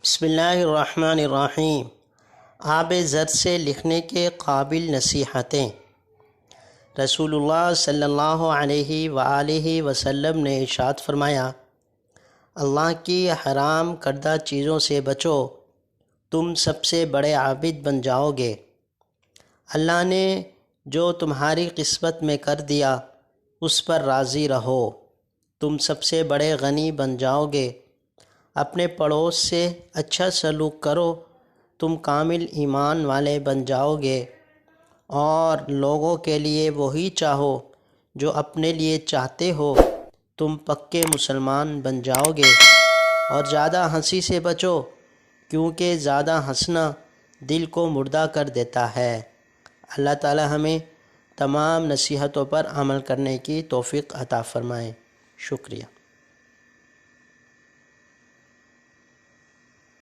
بسم اللہ الرحمن الرحیم۔ آب زر سے لکھنے کے قابل نصیحتیں۔ رسول اللہ صلی اللہ علیہ وآلہ وسلم نے ارشاد فرمایا، اللہ کی حرام کردہ چیزوں سے بچو، تم سب سے بڑے عابد بن جاؤ گے۔ اللہ نے جو تمہاری قسمت میں کر دیا اس پر راضی رہو، تم سب سے بڑے غنی بن جاؤ گے۔ اپنے پڑوس سے اچھا سلوک کرو، تم کامل ایمان والے بن جاؤ گے، اور لوگوں کے لیے وہی چاہو جو اپنے لیے چاہتے ہو، تم پکے مسلمان بن جاؤ گے۔ اور زیادہ ہنسی سے بچو، کیونکہ زیادہ ہنسنا دل کو مردہ کر دیتا ہے۔ اللہ تعالی ہمیں تمام نصیحتوں پر عمل کرنے کی توفیق عطا فرمائے۔ شکریہ۔